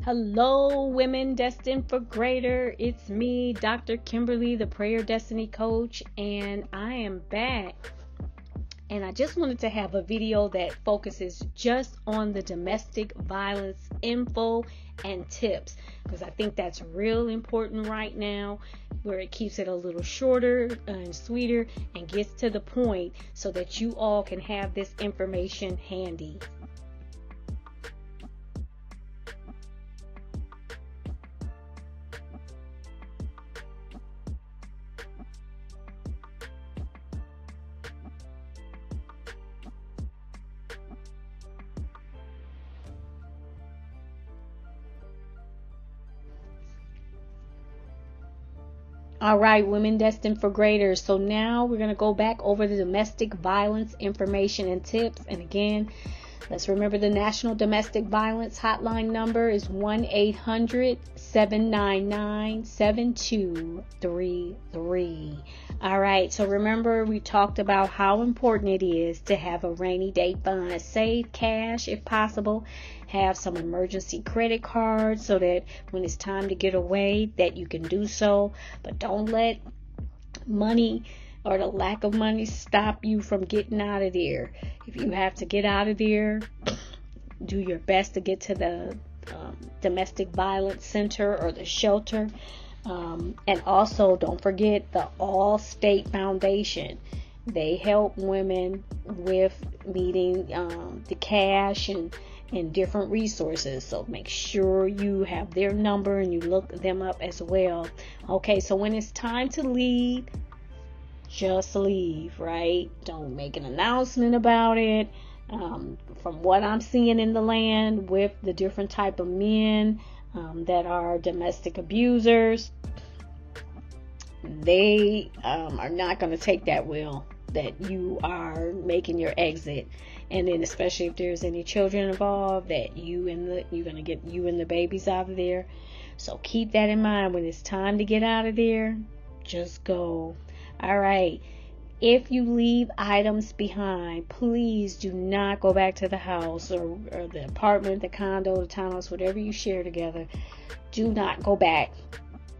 Hello, women destined for greater. It's me, Dr. Kimberly, the Prayer Destiny Coach, and I am back. And I just wanted to have a video that focuses just on the domestic violence info and tips, because I think that's real important right now, where it keeps it a little shorter and sweeter and gets to the point so that you all can have this information handy. All right, women destined for greater. So now we're going to go back over the domestic violence information and tips. And again, let's remember the National Domestic Violence Hotline number is 1-800-799-7233. All right, so remember we talked about how important it is to have a rainy day fund. Save cash if possible. Have some emergency credit cards so that when it's time to get away that you can do so. But don't let money or the lack of money stop you from getting out of there. If you have to get out of there, do your best to get to the domestic violence center or the shelter. And also don't forget the All State Foundation. They help women with meeting the cash and different resources. So make sure you have their number and you look them up as well. Okay, so when it's time to leave, just leave, right? Don't make an announcement about it. From what I'm seeing in the land with the different type of men that are domestic abusers, they are not going to take that well that you are making your exit. And then especially if there's any children involved, that you're going to get you and the babies out of there. So keep that in mind. When it's time to get out of there, just go. All right. If you leave items behind, please do not go back to the house or the apartment, the condo, the townhouse, whatever you share together. Do not go back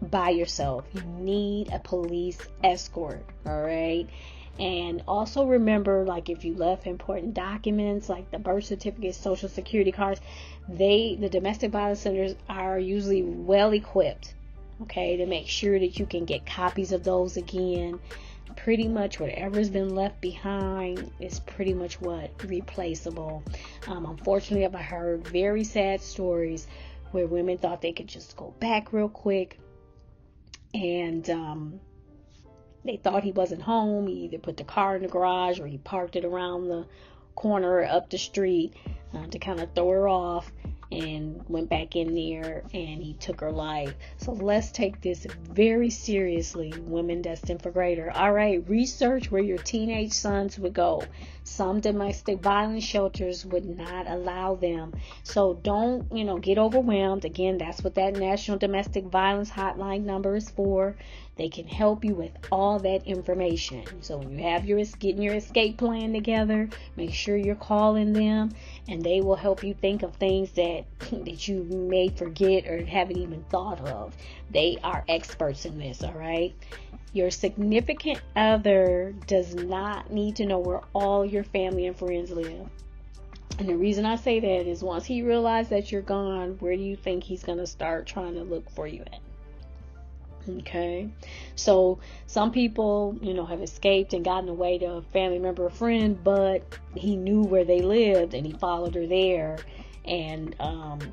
by yourself. You need a police escort. All right. And also remember, like if you left important documents like the birth certificate, social security cards, the domestic violence centers are usually well equipped, okay, to make sure that you can get copies of those again. Pretty much whatever's been left behind is pretty much replaceable. Unfortunately, I've heard very sad stories where women thought they could just go back real quick and they thought he wasn't home. He either put the car in the garage or he parked it around the corner or up the street to kind of throw her off, and went back in there and he took her life. So let's take this very seriously, women destined for greater. All right, research where your teenage sons would go. Some domestic violence shelters would not allow them. So don't, get overwhelmed. Again, that's what that National Domestic Violence Hotline number is for. They can help you with all that information. So when you have getting your escape plan together, make sure you're calling them, and they will help you think of things that you may forget or haven't even thought of. They are experts in this, all right? Your significant other does not need to know where all your family and friends live. And the reason I say that is once he realizes that you're gone, where do you think he's going to start trying to look for you at? Okay, so some people, have escaped and gotten away to a family member or friend, but he knew where they lived and he followed her there and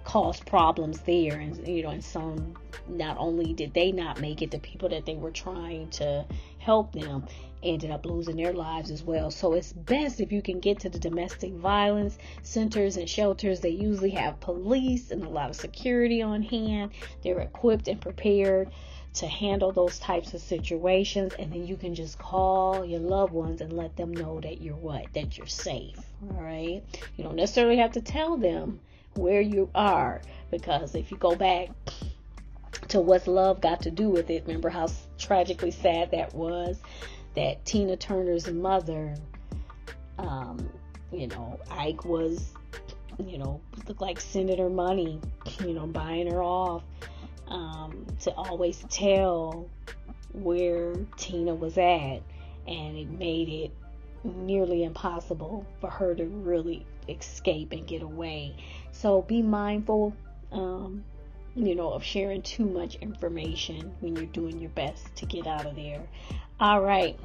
caused problems there. And, and some, not only did they not make it, the people that they were trying to help them ended up losing their lives as well. So it's best if you can get to the domestic violence centers and shelters. They usually have police and a lot of security on hand. They're equipped and prepared to handle those types of situations, and then you can just call your loved ones and let them know that that you're safe. All right, you don't necessarily have to tell them where you are, because if you go back to what's love got to do with it, remember how tragically sad that was, that Tina Turner's mother, Ike was, looked like Senator Money buying her off, to always tell where Tina was at, and it made it nearly impossible for her to really escape and get away. So be mindful, of sharing too much information when you're doing your best to get out of there. All right.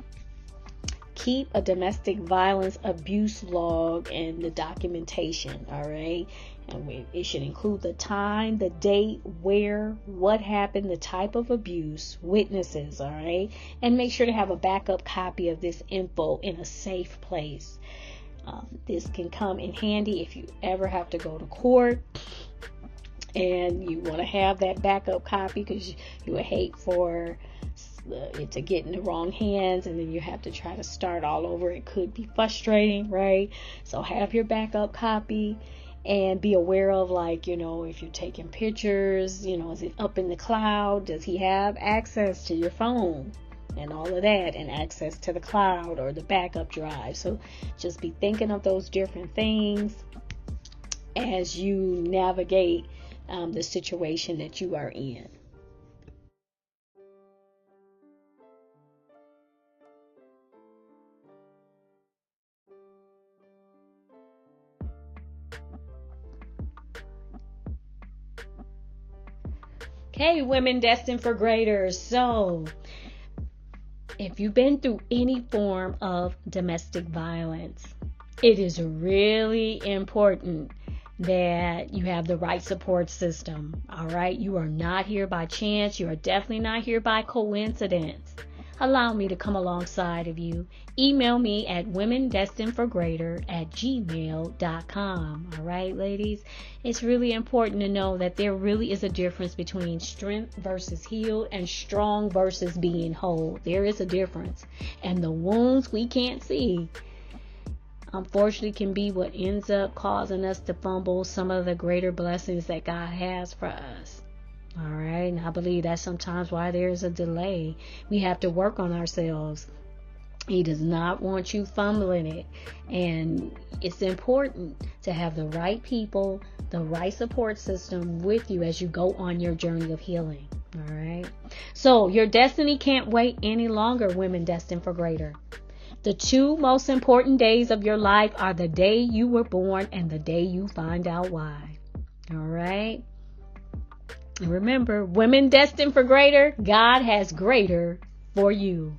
Keep a domestic violence abuse log and the documentation. All right. And it should include the time, the date, where, what happened, the type of abuse, witnesses. All right. And make sure to have a backup copy of this info in a safe place. This can come in handy if you ever have to go to court and you want to have that backup copy, because you would hate for it to get in the wrong hands and then you have to try to start all over. It could be frustrating, right? So have your backup copy and be aware of, if you're taking pictures, is it up in the cloud? Does he have access to your phone and all of that, and access to the cloud or the backup drive? So just be thinking of those different things as you navigate the situation that you are in. Okay, women destined for greater. So if you've been through any form of domestic violence, it is really important that you have the right support system. All right. You are not here by chance. You are definitely not here by coincidence. Allow me to come alongside of you. Email me at womendestinedforgreater@gmail.com. All right, ladies. It's really important to know that there really is a difference between strength versus healed and strong versus being whole. There is a difference. And the wounds we can't see, unfortunately, can be what ends up causing us to fumble some of the greater blessings that God has for us. All right. And I believe that's sometimes why there's a delay. We have to work on ourselves. He does not want you fumbling it. And it's important to have the right people, the right support system with you as you go on your journey of healing. All right. So your destiny can't wait any longer, women destined for greater. The two most important days of your life are the day you were born and the day you find out why. All right. And remember, women destined for greater, God has greater for you.